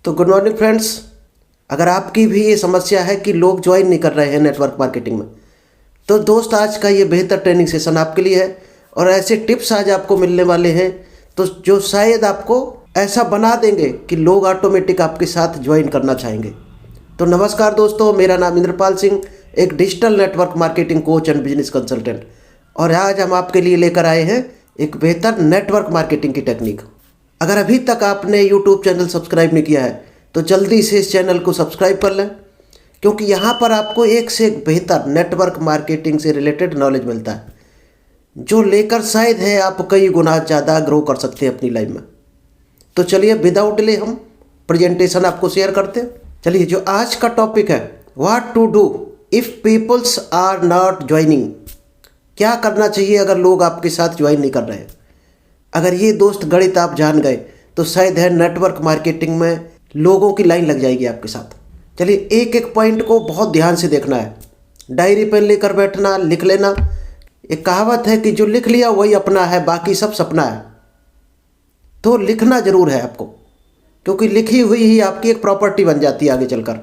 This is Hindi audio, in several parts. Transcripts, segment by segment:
तो गुड मॉर्निंग फ्रेंड्स। अगर आपकी भी ये समस्या है कि लोग ज्वाइन नहीं कर रहे हैं नेटवर्क मार्केटिंग में, तो दोस्त आज का ये बेहतर ट्रेनिंग सेशन आपके लिए है और ऐसे टिप्स आज आपको मिलने वाले हैं तो जो शायद आपको ऐसा बना देंगे कि लोग ऑटोमेटिक आपके साथ ज्वाइन करना चाहेंगे। तो नमस्कार दोस्तों, मेरा नाम इंद्रपाल सिंह, एक digital network marketing coach and business consultant, और आज हम आपके लिए लेकर आए हैं एक बेहतर नेटवर्क मार्केटिंग की टेक्निक। अगर अभी तक आपने यूट्यूब चैनल सब्सक्राइब नहीं किया है तो जल्दी से इस चैनल को सब्सक्राइब कर लें, क्योंकि यहाँ पर आपको एक से एक बेहतर नेटवर्क मार्केटिंग से रिलेटेड नॉलेज मिलता है, जो लेकर शायद है आप कई गुना ज़्यादा ग्रो कर सकते हैं अपनी लाइफ में। तो चलिए विदाउट डिले हम प्रेजेंटेशन आपको शेयर करते हैं। चलिए, जो आज का टॉपिक है, what to do if peoples are not joining. क्या करना चाहिए अगर लोग आपके साथ ज्वाइन नहीं कर रहे हैं। अगर ये दोस्त गणित आप जान गए तो शायद है नेटवर्क मार्केटिंग में लोगों की लाइन लग जाएगी आपके साथ। चलिए, एक एक पॉइंट को बहुत ध्यान से देखना है, डायरी पेन लेकर बैठना, लिख लेना। एक कहावत है कि जो लिख लिया वही अपना है, बाकी सब सपना है। तो लिखना जरूर है आपको, क्योंकि लिखी हुई ही आपकी एक प्रॉपर्टी बन जाती है आगे चलकर।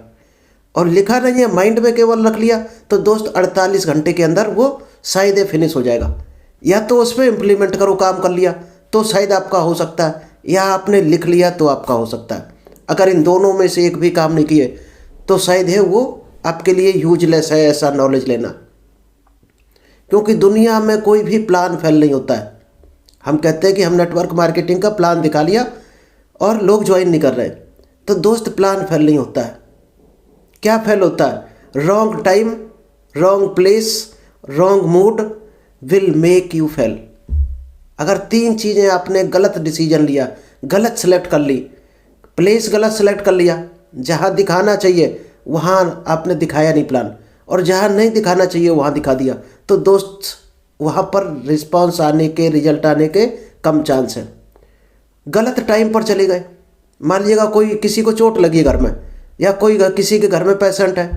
और लिखा नहीं है, माइंड में केवल रख लिया, तो दोस्त 48 घंटे के अंदर वो शायद फिनिश हो जाएगा। या तो उस पर इम्प्लीमेंट करो, काम कर लिया तो शायद आपका हो सकता है, या आपने लिख लिया तो आपका हो सकता है। अगर इन दोनों में से एक भी काम नहीं किए तो शायद है वो आपके लिए यूजलेस है ऐसा नॉलेज लेना, क्योंकि दुनिया में कोई भी प्लान फेल नहीं होता है। हम कहते हैं कि हम नेटवर्क मार्केटिंग का प्लान दिखा लिया और लोग ज्वाइन नहीं कर रहे, तो दोस्त प्लान फेल नहीं होता है। क्या फेल होता है? Wrong time, wrong place, wrong mood will make you fail. अगर 3 चीज़ें आपने गलत डिसीजन लिया, गलत सेलेक्ट कर ली, प्लेस गलत सेलेक्ट कर लिया, जहाँ दिखाना चाहिए वहाँ आपने दिखाया नहीं प्लान, और जहाँ नहीं दिखाना चाहिए वहाँ दिखा दिया, तो दोस्त वहाँ पर रिस्पांस आने के, रिजल्ट आने के कम चांस हैं। गलत टाइम पर चले गए, मान लीजिएगा कोई किसी को चोट लगी घर में, या कोई किसी के घर में पेशेंट है,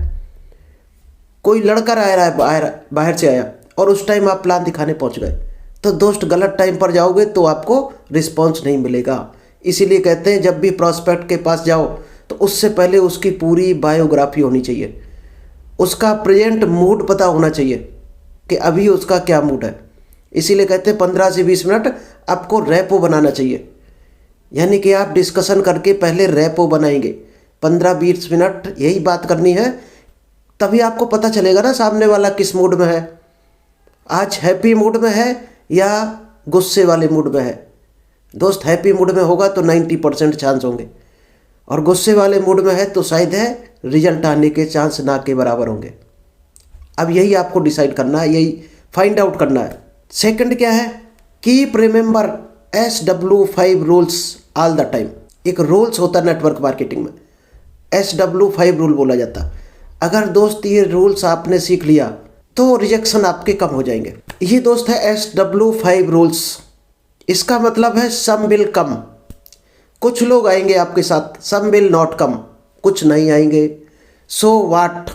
कोई लड़का आ रहा है बाहर से आया और उस टाइम आप प्लान दिखाने पहुँच गए, तो दोस्त गलत टाइम पर जाओगे तो आपको रिस्पॉन्स नहीं मिलेगा। इसीलिए कहते हैं जब भी प्रॉस्पेक्ट के पास जाओ तो उससे पहले उसकी पूरी बायोग्राफी होनी चाहिए, उसका प्रेजेंट मूड पता होना चाहिए कि अभी उसका क्या मूड है। इसीलिए कहते हैं 15 से 20 मिनट आपको रैपो बनाना चाहिए, यानी कि आप डिस्कशन करके पहले रैपो बनाएंगे। 15-20 मिनट यही बात करनी है, तभी आपको पता चलेगा ना सामने वाला किस मूड में है, आज हैप्पी मूड में है या गुस्से वाले मूड में है। दोस्त हैप्पी मूड में होगा तो 90% चांस होंगे, और गुस्से वाले मूड में है तो शायद है रिजल्ट आने के चांस ना के बराबर होंगे। अब यही आपको डिसाइड करना है, यही फाइंड आउट करना है। सेकंड क्या है? Keep remember SW5 rules all the time. एक रूल्स होता है नेटवर्क मार्केटिंग में, SW5 रूल बोला जाता। अगर दोस्त ये रूल्स आपने सीख लिया तो रिजेक्शन आपके कम हो जाएंगे। ये दोस्त है SW5 रूल्स। इसका मतलब है सम विल कम। कुछ लोग आएंगे आपके साथ, सम विल नॉट कम, कुछ नहीं आएंगे। So what?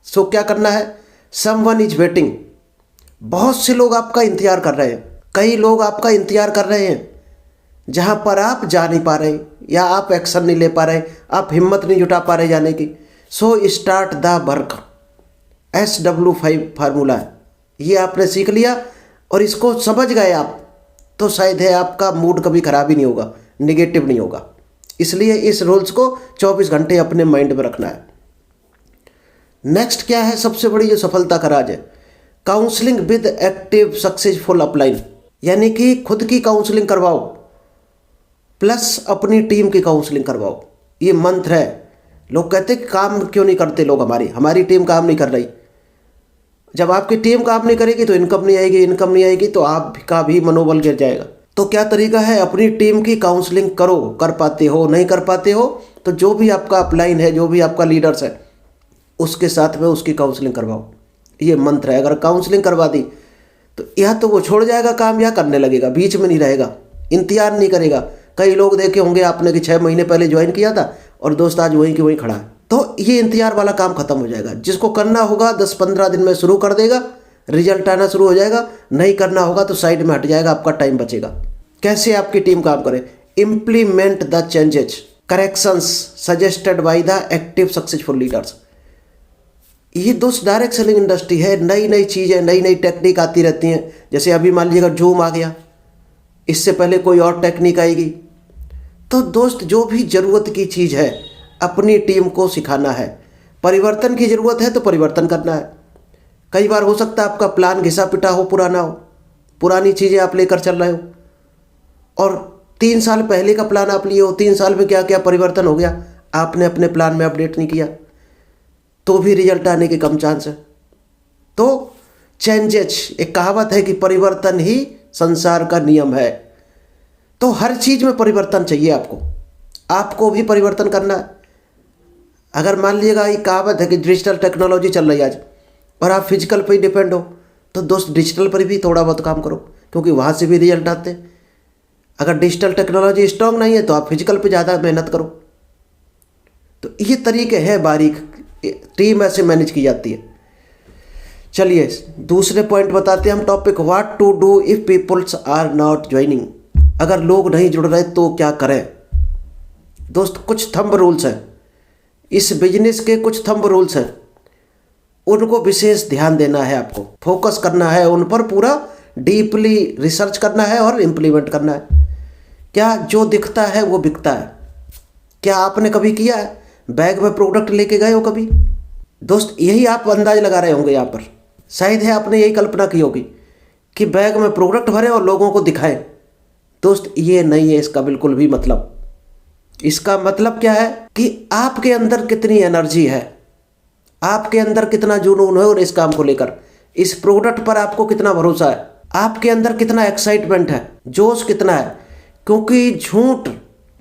सो क्या करना है? Someone is waiting. बहुत से लोग आपका इंतजार कर रहे हैं, कई लोग आपका इंतजार कर रहे हैं जहाँ पर आप जा नहीं पा रहे, या आप एक्शन नहीं ले पा रहे, आप हिम्मत नहीं जुटा पा रहे जाने की। So start the work. SW5 formula है, ये आपने सीख लिया और इसको समझ गए आप, तो शायद है आपका मूड कभी ख़राब ही नहीं होगा, नेगेटिव नहीं होगा। इसलिए इस रूल्स को 24 घंटे अपने माइंड में रखना है। नेक्स्ट क्या है? सबसे बड़ी जो सफलता का राज है, counselling with active successful upline. यानी कि खुद की काउंसलिंग करवाओ प्लस अपनी टीम की काउंसलिंग करवाओ। ये मंत्र है। लोग कहते हैं कि काम क्यों नहीं करते लोग, हमारी टीम काम नहीं कर रही। जब आपकी टीम काम नहीं करेगी तो इनकम नहीं आएगी, इनकम नहीं आएगी तो आपका भी मनोबल गिर जाएगा। तो क्या तरीका है? अपनी टीम की काउंसलिंग करो। कर पाते हो, नहीं कर पाते हो तो जो भी आपका अपलाइन है, जो भी आपका लीडर्स है, उसके साथ में उसकी काउंसलिंग करवाओ। ये मंत्र है। अगर काउंसलिंग करवा दी तो या तो वो छोड़ जाएगा काम, या करने लगेगा, बीच में नहीं रहेगा, इंतजार नहीं करेगा। कई लोग देखे होंगे आपने कि 6 महीने पहले ज्वाइन किया था और दोस्त आज वहीं की वहीं खड़ा है, तो ये इंतजार वाला काम खत्म हो जाएगा। जिसको करना होगा 10-15 दिन में शुरू कर देगा, रिजल्ट आना शुरू हो जाएगा। नहीं करना होगा तो साइड में हट जाएगा, आपका टाइम बचेगा। कैसे आपकी टीम काम करे? Implement the changes. Corrections suggested by the active successful leaders. ये दोस्त डायरेक्ट सेलिंग इंडस्ट्री है, नई नई चीज़ें, नई नई टेक्निक आती रहती हैं। जैसे अभी मान लीजिएगा जूम आ गया, इससे पहले कोई और टेक्निक आएगी। तो दोस्त जो भी ज़रूरत की चीज़ है अपनी टीम को सिखाना है। परिवर्तन की ज़रूरत है तो परिवर्तन करना है। कई बार हो सकता है आपका प्लान घिसा पिटा हो, पुराना हो, पुरानी चीज़ें आप लेकर चल रहे हो, और 3 साल पहले का प्लान आप लिए हो, 3 साल में क्या क्या परिवर्तन हो गया, आपने अपने प्लान में अपडेट नहीं किया, तो भी रिजल्ट आने के कम चांस है। तो चेंजेस, एक कहावत है कि परिवर्तन ही संसार का नियम है। तो हर चीज़ में परिवर्तन चाहिए आपको, आपको भी परिवर्तन करना है। अगर मान लीजिएगा ये कहावत है कि डिजिटल टेक्नोलॉजी चल रही है आज और आप फिजिकल पर ही डिपेंड हो, तो दोस्त डिजिटल पर भी थोड़ा बहुत काम करो, क्योंकि वहाँ से भी रिजल्ट आते हैं। अगर डिजिटल टेक्नोलॉजी स्ट्रांग नहीं है तो आप फिजिकल पे ज़्यादा मेहनत करो। तो ये तरीके हैं, बारीक टीम ऐसे मैनेज की जाती है। चलिए दूसरे पॉइंट बताते हैं हम topic, what to do if peoples are not joining. अगर लोग नहीं जुड़ रहे तो क्या करें। दोस्त कुछ थंब रूल्स हैं, इस बिजनेस के कुछ थंब रूल्स हैं, उनको विशेष ध्यान देना है, आपको फोकस करना है, उन पर पूरा डीपली रिसर्च करना है और इम्प्लीमेंट करना है। क्या जो दिखता है वो बिकता है? क्या आपने कभी किया है, बैग में प्रोडक्ट लेके गए हो कभी? दोस्त यही आप अंदाज लगा रहे होंगे यहाँ पर, शायद है आपने यही कल्पना की होगी कि बैग में प्रोडक्ट भरें और लोगों को दिखाएं। दोस्त ये नहीं है इसका बिल्कुल भी मतलब। इसका मतलब क्या है कि आपके अंदर कितनी एनर्जी है, आपके अंदर कितना जुनून है और इस काम को लेकर, इस प्रोडक्ट पर आपको कितना भरोसा है, आपके अंदर कितना एक्साइटमेंट है, जोश कितना है। क्योंकि झूठ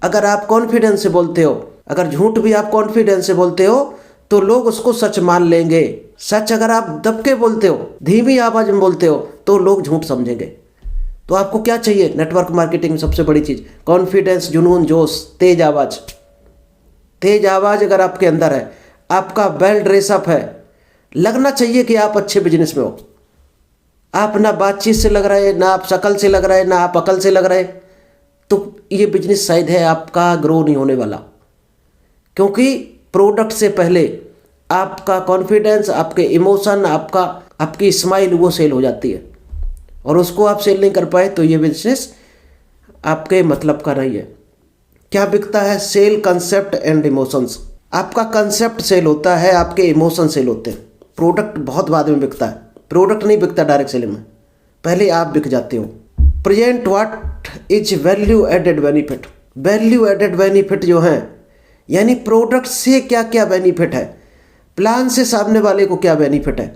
अगर आप कॉन्फिडेंस से बोलते हो, अगर झूठ भी आप कॉन्फिडेंस से बोलते हो तो लोग उसको सच मान लेंगे। सच अगर आप दबके बोलते हो, धीमी आवाज में बोलते हो, तो लोग झूठ समझेंगे। तो आपको क्या चाहिए नेटवर्क मार्केटिंग में? सबसे बड़ी चीज कॉन्फिडेंस, जुनून, जोश, तेज आवाज। तेज आवाज अगर आपके अंदर है, आपका वेल ड्रेसअप है, लगना चाहिए कि आप अच्छे बिजनेस में हो। आप ना बातचीत से लग रहे, ना आप शक्ल से लग रहे, ना आप अकल से लग रहे, तो ये बिजनेस शायद है आपका ग्रो नहीं होने वाला। क्योंकि प्रोडक्ट से पहले आपका कॉन्फिडेंस, आपके इमोशन, आपकी स्माइल वो सेल हो जाती है, और उसको आप सेल नहीं कर पाए तो ये बिजनेस आपके मतलब का नहीं है। क्या बिकता है? Sell concept and emotions. आपका कंसेप्ट सेल होता है, आपके इमोशन सेल होते हैं। प्रोडक्ट बहुत बाद में बिकता है, प्रोडक्ट नहीं बिकता डायरेक्ट सेलिंग में, पहले आप बिक जाते हो। Present what is value added benefit. Value added benefit जो है, यानी प्रोडक्ट से क्या क्या बेनिफिट है, प्लान से सामने वाले को क्या बेनिफिट है,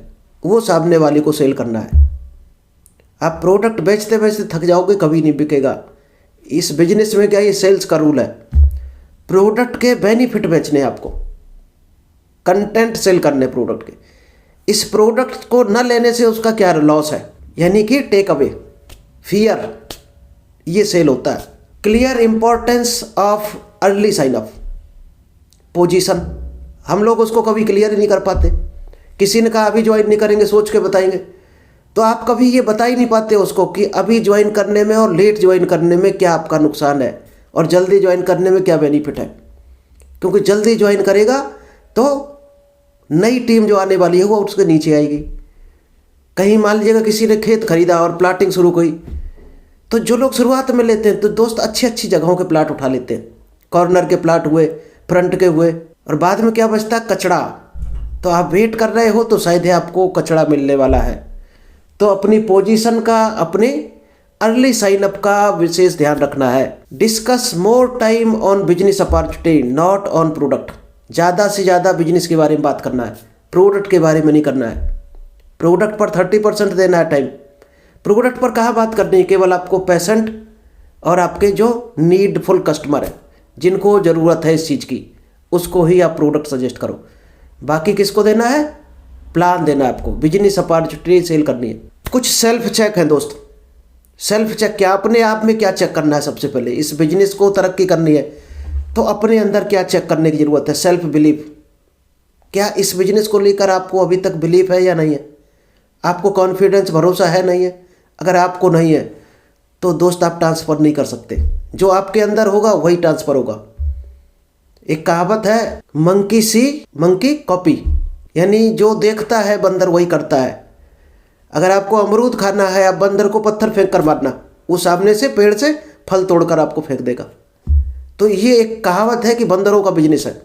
वो सामने वाले को सेल करना है। आप प्रोडक्ट बेचते बेचते थक जाओगे, कभी नहीं बिकेगा। इस बिजनेस में क्या, ये सेल्स का रूल है। प्रोडक्ट के बेनिफिट बेचने आपको, कंटेंट सेल करने प्रोडक्ट के। इस प्रोडक्ट को न लेने से उसका क्या लॉस है, यानी कि टेक अवे, फियर, ये सेल होता है। Clear importance of early sign up. Position, हम लोग उसको कभी क्लियर ही नहीं कर पाते। किसी ने कहा अभी ज्वाइन नहीं करेंगे, सोच के बताएंगे, तो आप कभी ये बता ही नहीं पाते उसको कि अभी ज्वाइन करने में और लेट ज्वाइन करने में क्या आपका नुकसान है, और जल्दी ज्वाइन करने में क्या बेनिफिट है। क्योंकि जल्दी ज्वाइन करेगा तो नई टीम जो आने वाली है वो उसके नीचे आएगी। कहीं मान लीजिएगा किसी ने खेत खरीदा और प्लाटिंग शुरू हुई, तो जो लोग शुरुआत में लेते हैं तो दोस्त अच्छी अच्छी जगहों के प्लाट उठा लेते हैं, कॉर्नर के प्लाट हुए, फ्रंट के हुए, और बाद में क्या बचता है, कचड़ा। तो आप वेट कर रहे हो तो शायद है आपको कचड़ा मिलने वाला है। तो अपनी पोजीशन का, अपने अर्ली साइन अप का विशेष ध्यान रखना है। Discuss more time on business opportunity not on product. ज़्यादा से ज़्यादा बिजनेस के बारे में बात करना है, प्रोडक्ट के बारे में नहीं करना है। प्रोडक्ट पर 30% देना है टाइम। प्रोडक्ट पर कहाँ बात करनी है, केवल आपको पेशेंट और आपके जो नीडफुल कस्टमर है, जिनको ज़रूरत है इस चीज़ की, उसको ही आप प्रोडक्ट सजेस्ट करो। बाकी किसको देना है, प्लान देना है आपको, बिजनेस अपॉर्चुनिटी सेल करनी है। कुछ सेल्फ चेक है दोस्त। सेल्फ चेक क्या, अपने आप में क्या चेक करना है। सबसे पहले इस बिजनेस को तरक्की करनी है तो अपने अंदर क्या चेक करने की ज़रूरत है। सेल्फ बिलीफ, क्या इस बिजनेस को लेकर आपको अभी तक बिलीफ है या नहीं है, आपको कॉन्फिडेंस, भरोसा है नहीं है। अगर आपको नहीं है तो दोस्त आप ट्रांसफ़र नहीं कर सकते। जो आपके अंदर होगा वही ट्रांसफ़र होगा। एक कहावत है, मंकी सी मंकी कॉपी, यानी जो देखता है बंदर वही करता है। अगर आपको अमरूद खाना है, आप बंदर को पत्थर फेंक कर मारना, वो सामने से पेड़ से फल तोड़कर आपको फेंक देगा। तो ये एक कहावत है कि बंदरों का बिजनेस है।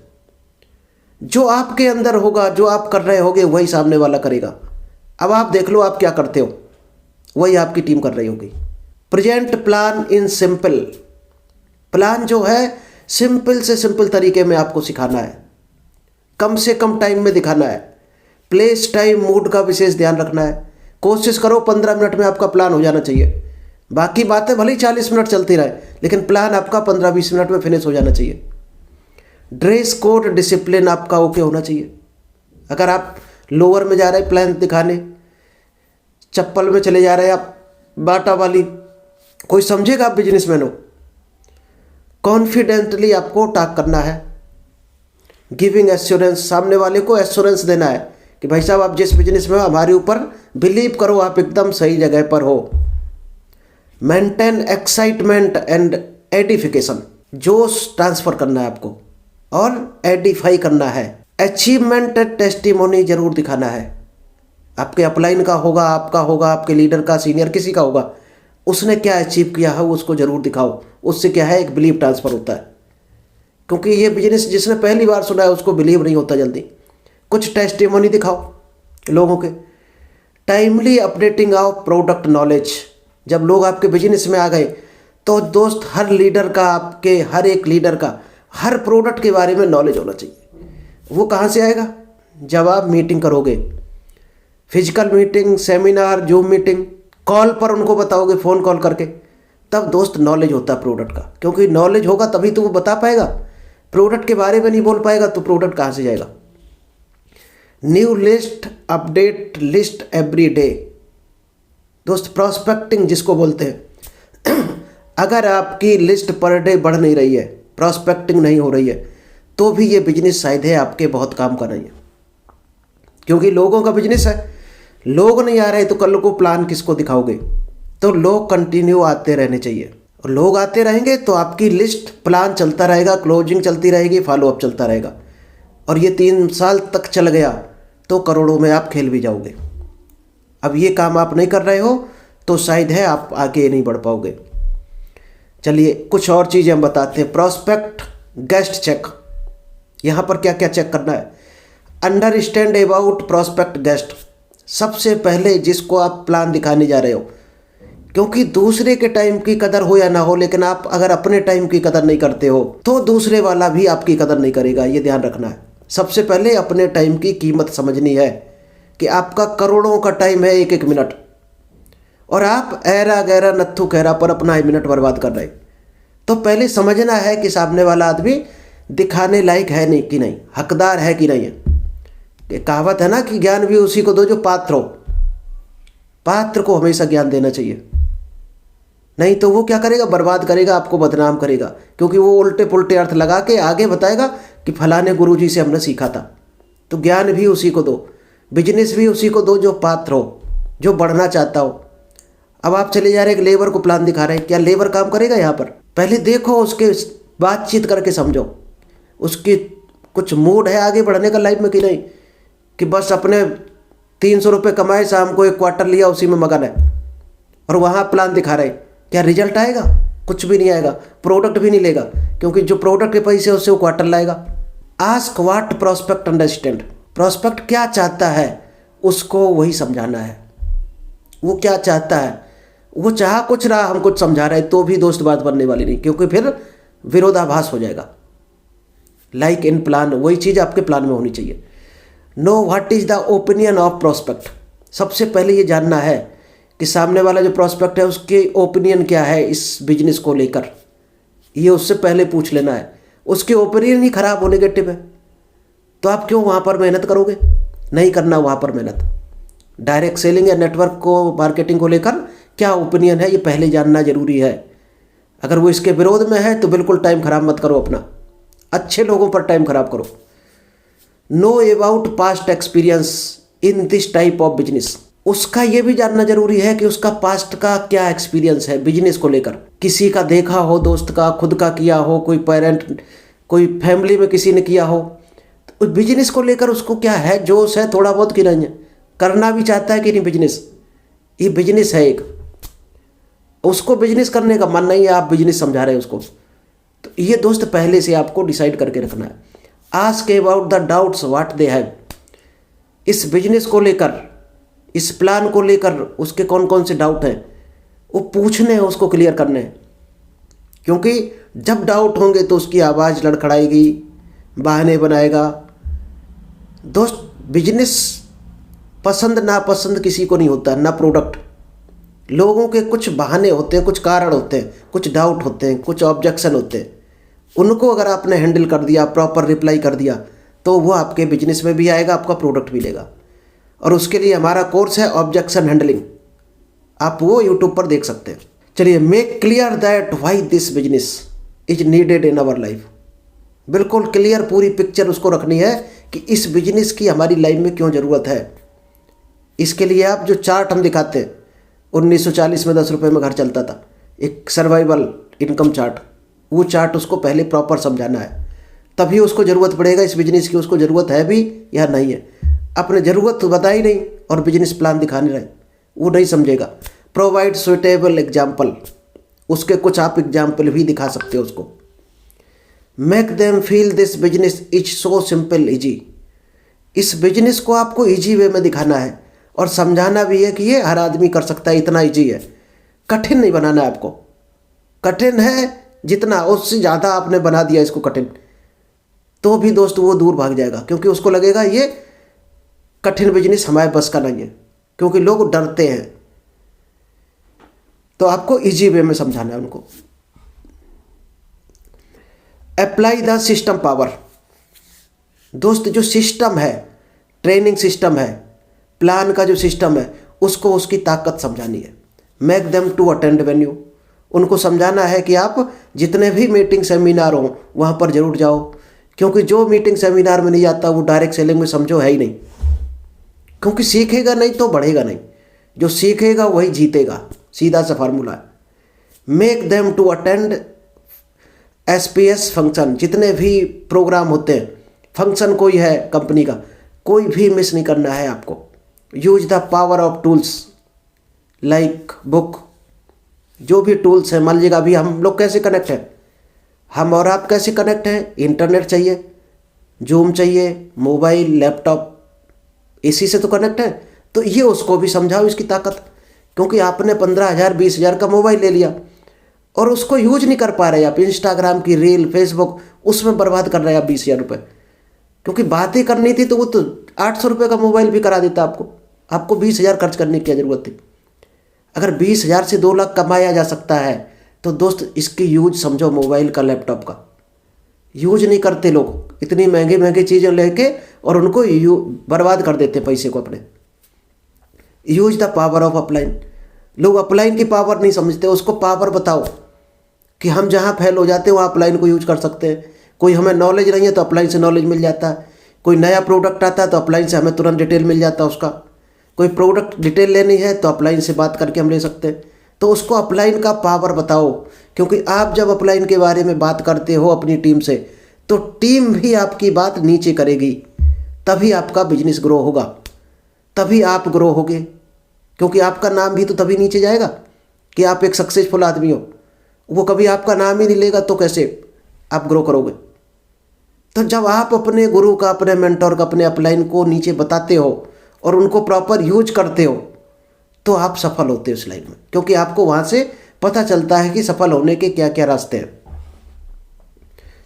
जो आपके अंदर होगा, जो आप कर रहे होगे, वही सामने वाला करेगा। अब आप देख लो आप क्या करते हो, वही आपकी टीम कर रही होगी। Present plan in simple. Plan जो है सिंपल से सिंपल तरीके में आपको सिखाना है, कम से कम टाइम में दिखाना है। प्लेस, टाइम, मूड का विशेष ध्यान रखना है। कोशिश करो 15 मिनट में आपका प्लान हो जाना चाहिए। बाकी बातें भले ही 40 मिनट चलती रहे, लेकिन प्लान आपका 15-20 मिनट में फिनिश हो जाना चाहिए। ड्रेस कोड, डिसिप्लिन आपका ओके होना चाहिए। अगर आप लोअर में जा रहे हैं प्लान दिखाने, चप्पल में चले जा रहे हैं आप बाटा वाली, कोई समझेगा आप बिजनेसमैन हो। कॉन्फिडेंटली आपको टॉक करना है। गिविंग एश्योरेंस, सामने वाले को एश्योरेंस देना है कि भाई साहब आप जिस बिजनेस में हो हमारे ऊपर बिलीव करो, आप एकदम सही जगह पर हो। मेंटेन एक्साइटमेंट एंड एडिफिकेशन, जोश ट्रांसफर करना है आपको और एडिफाई करना है। अचीवमेंट टेस्टिमोनी जरूर दिखाना है। आपके अपलाइन का होगा, आपका होगा, आपके लीडर का, सीनियर किसी का होगा, उसने क्या अचीव किया है उसको जरूर दिखाओ। उससे क्या है, एक बिलीव ट्रांसफर होता है। क्योंकि ये बिजनेस जिसने पहली बार सुना है उसको बिलीव नहीं होता जल्दी। कुछ टेस्टिमोनी दिखाओ लोगों के। Timely updating of product knowledge. जब लोग आपके बिजनेस में आ गए तो दोस्त हर लीडर का, आपके हर एक लीडर का हर प्रोडक्ट के बारे में नॉलेज होना चाहिए। वो कहाँ से आएगा, जब आप मीटिंग करोगे, physical meeting, seminar, zoom meeting, call पर उनको बताओगे, फ़ोन कॉल करके, तब दोस्त नॉलेज होता है प्रोडक्ट का। क्योंकि नॉलेज होगा तभी तो वो बता पाएगा। प्रोडक्ट के बारे में नहीं बोल पाएगा तो प्रोडक्ट कहाँ से जाएगा। New list, update list every day. दोस्त प्रॉस्पेक्टिंग जिसको बोलते हैं अगर आपकी लिस्ट पर डे बढ़ नहीं रही है, प्रॉस्पेक्टिंग नहीं हो रही है, तो भी ये बिजनेस शायद है आपके बहुत काम कर रही है। क्योंकि लोगों का बिजनेस है, लोग नहीं आ रहे तो कल को प्लान किसको दिखाओगे। तो लोग कंटिन्यू आते रहने चाहिए, और लोग आते रहेंगे तो आपकी लिस्ट, प्लान चलता रहेगा, क्लोजिंग चलती रहेगी, फॉलोअप चलता रहेगा। और ये 3 साल तक चल गया तो करोड़ों में आप खेल भी जाओगे। अब ये काम आप नहीं कर रहे हो तो शायद है आप आगे नहीं बढ़ पाओगे। चलिए कुछ और चीज़ें हम बताते हैं। प्रॉस्पेक्ट गेस्ट चेक, यहाँ पर क्या क्या चेक करना है। Understand about prospect guest. सबसे पहले जिसको आप प्लान दिखाने जा रहे हो, क्योंकि दूसरे के टाइम की कदर हो या ना हो, लेकिन आप अगर अपने टाइम की कदर नहीं करते हो तो दूसरे वाला भी आपकी कदर नहीं करेगा। ये ध्यान रखना है। सबसे पहले अपने टाइम की कीमत समझनी है कि आपका करोड़ों का टाइम है, एक एक मिनट, और आप ऐरा गैरा नत्थु खैरा पर अपना 1 मिनट बर्बाद कर रहे। तो पहले समझना है कि सामने वाला आदमी दिखाने लायक है नहीं कि नहीं, हकदार है कि नहीं है। कहावत है ना कि ज्ञान भी उसी को दो जो पात्र हो। पात्र को हमेशा ज्ञान देना चाहिए, नहीं तो वो क्या करेगा, बर्बाद करेगा, आपको बदनाम करेगा। क्योंकि वो उल्टे पुल्टे अर्थ लगा के आगे बताएगा कि फलाने गुरुजी से हमने सीखा था। तो ज्ञान भी उसी को दो, बिजनेस भी उसी को दो जो पात्र हो, जो बढ़ना चाहता हो। अब आप चले जा रहे हैं, लेबर को प्लान दिखा रहे हैं, क्या लेबर काम करेगा यहाँ पर? पहले देखो, उसके बातचीत करके समझो, उसकी कुछ मूड है आगे बढ़ने का लाइफ में कि नहीं, कि बस अपने 300 रुपये कमाए, शाम को 1 क्वार्टर लिया, उसी में मगन है। और वहाँ प्लान दिखा रहे, क्या रिजल्ट आएगा? कुछ भी नहीं आएगा, प्रोडक्ट भी नहीं लेगा, क्योंकि जो प्रोडक्ट के पैसे है उससे वो क्वार्टर लाएगा। Ask what prospect understand. Prospect क्या चाहता है उसको वही समझाना है। वो क्या चाहता है, वो चाह कुछ रहा, हम कुछ समझा रहे तो भी दोस्त बात बनने वाली नहीं, क्योंकि फिर विरोधाभास हो जाएगा। लाइक इन प्लान, वही चीज़ आपके प्लान में होनी चाहिए। Know what is the opinion of prospect. सबसे पहले ये जानना है कि सामने वाला जो प्रॉस्पेक्ट है उसके ओपिनियन क्या है इस बिजनेस को लेकर। ये उससे पहले पूछ लेना है। उसके ओपिनियन ही खराब हो, नेगेटिव है, तो आप क्यों वहाँ पर मेहनत करोगे? नहीं करना वहाँ पर मेहनत। डायरेक्ट सेलिंग या नेटवर्क को, मार्केटिंग को लेकर क्या ओपिनियन है, ये पहले जानना जरूरी है। अगर वो इसके विरोध में है तो बिल्कुल टाइम खराब मत करो अपना, अच्छे लोगों पर टाइम खराब करो। Know about past experience in this type of business. उसका ये भी जानना जरूरी है कि उसका पास्ट का क्या एक्सपीरियंस है बिजनेस को लेकर। किसी का देखा हो, दोस्त का, खुद का किया हो, कोई पेरेंट, कोई फैमिली में किसी ने किया हो, तो उस बिजनेस को लेकर उसको क्या है, जोश है थोड़ा बहुत कि नहीं है, करना भी चाहता है कि नहीं बिजनेस, ये बिजनेस है एक, उसको बिजनेस करने का मन नहीं है, आप बिजनेस समझा रहे हैं उसको। तो ये दोस्त पहले से आपको डिसाइड करके रखना है। Ask about the doubts what they have, इस बिजनेस को लेकर, इस प्लान को लेकर उसके कौन कौन से डाउट हैं वो पूछने हैं, उसको क्लियर करने हैं। क्योंकि जब डाउट होंगे तो उसकी आवाज़ लड़खड़ाएगी, बहाने बनाएगा। दोस्त बिजनेस पसंद नापसंद किसी को नहीं होता, ना प्रोडक्ट। लोगों के कुछ बहाने होते हैं, कुछ कारण होते हैं, कुछ डाउट होते हैं, कुछ ऑब्जेक्शन होते हैं। उनको अगर आपने हैंडल कर दिया, प्रॉपर रिप्लाई कर दिया, तो वो आपके बिजनेस में भी आएगा, आपका प्रोडक्ट भी लेगा। और उसके लिए हमारा कोर्स है ऑब्जेक्शन हैंडलिंग, आप वो यूट्यूब पर देख सकते हैं। चलिए, make clear that why this business is needed in our life. बिल्कुल क्लियर पूरी पिक्चर उसको रखनी है कि इस बिजनेस की हमारी लाइफ में क्यों ज़रूरत है। इसके लिए आप जो चार्ट हम दिखाते हैं, 1940 में 10 रुपये में घर चलता था, एक सर्वाइवल इनकम चार्ट, वो चार्ट उसको पहले प्रॉपर समझाना है, तभी उसको ज़रूरत पड़ेगा इस बिजनेस की, उसको ज़रूरत है भी या नहीं है। अपने ज़रूरत तो बता ही नहीं और बिजनेस प्लान दिखा नहीं रहे, वो नहीं समझेगा। प्रोवाइड सुइटेबल एग्जाम्पल, उसके कुछ आप एग्जाम्पल भी दिखा सकते हो उसको। Make them feel this business is so simple easy, इस बिजनेस को आपको इजी वे में दिखाना है और समझाना भी है कि ये हर आदमी कर सकता है, इतना इजी है। कठिन नहीं बनाना है आपको, कठिन है जितना उससे ज़्यादा आपने बना दिया इसको कठिन, तो भी दोस्त वो दूर भाग जाएगा, क्योंकि उसको लगेगा ये कठिन बिजनेस हमारे बस का नहीं है, क्योंकि लोग डरते हैं। तो आपको इजी वे में समझाना है उनको। अप्लाई द सिस्टम पावर, दोस्त जो सिस्टम है, ट्रेनिंग सिस्टम है, प्लान का जो सिस्टम है, उसको उसकी ताकत समझानी है। Make them to attend venue, उनको समझाना है कि आप जितने भी मीटिंग सेमिनार हों वहाँ पर जरूर जाओ, क्योंकि जो मीटिंग सेमिनार में नहीं जाता वो डायरेक्ट सेलिंग में समझो है ही नहीं, क्योंकि सीखेगा नहीं तो बढ़ेगा नहीं, जो सीखेगा वही जीतेगा, सीधा सा फार्मूला है। Make them to attend SPS function, जितने भी प्रोग्राम होते हैं, फंक्शन कोई है कंपनी का, कोई भी मिस नहीं करना है आपको। Use the power of tools like book, जो भी टूल्स हैं, मान लीजिएगा अभी हम लोग कैसे कनेक्ट हैं, हम और आप कैसे कनेक्ट हैं, इंटरनेट चाहिए, जूम चाहिए, मोबाइल, लैपटॉप, इसी से तो कनेक्ट है। तो ये उसको भी समझाओ इसकी ताकत, क्योंकि आपने 15,000 20,000 का मोबाइल ले लिया और उसको यूज नहीं कर पा रहे आप, इंस्टाग्राम की रील, फेसबुक, उसमें बर्बाद कर रहे हैं आप 20,000 रुपये। क्योंकि बातें करनी थी तो वो तो 800 रुपये का मोबाइल भी करा देता आपको 20,000 खर्च करने की क्या ज़रूरत थी। अगर 20,000 से 2 लाख कमाया जा सकता है तो दोस्त इसकी यूज समझो, मोबाइल का, लैपटॉप का यूज नहीं करते लोग, इतनी महंगी महंगी चीज़ें लेके और उनको बर्बाद कर देते पैसे को अपने। Use the power of upline, लोग अपलाइन की पावर नहीं समझते, उसको पावर बताओ कि हम जहाँ फेल हो जाते हैं वहाँ अपलाइन को यूज कर सकते हैं। कोई हमें नॉलेज नहीं है तो अपलाइन से नॉलेज मिल जाता है, कोई नया प्रोडक्ट आता है तो अपलाइन से हमें तुरंत डिटेल मिल जाता है उसका, कोई प्रोडक्ट डिटेल लेनी है तो अपलाइन से बात करके हम ले सकते हैं। तो उसको अपलाइन का पावर बताओ, क्योंकि आप जब अपलाइन के बारे में बात करते हो अपनी टीम से, तो टीम भी आपकी बात नीचे करेगी, तभी आपका बिजनेस ग्रो होगा, तभी आप ग्रो होगे, क्योंकि आपका नाम भी तो तभी नीचे जाएगा कि आप एक सक्सेसफुल आदमी हो। वो कभी आपका नाम ही नहीं लेगा तो कैसे आप ग्रो करोगे। तो जब आप अपने गुरु का, अपने मेंटोर का, अपने अपलाइन को नीचे बताते हो और उनको प्रॉपर यूज करते हो, तो आप सफल होते हो इस लाइन में, क्योंकि आपको वहाँ से पता चलता है कि सफल होने के क्या क्या रास्ते हैं।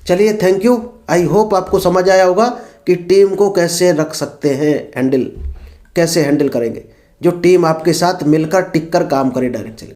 चलिए, थैंक यू। आई होप आपको समझ आया होगा कि टीम को कैसे रख सकते हैं हैंडल, कैसे हैंडल करेंगे, जो टीम आपके साथ मिलकर टिक कर काम करे डायरेक्ट।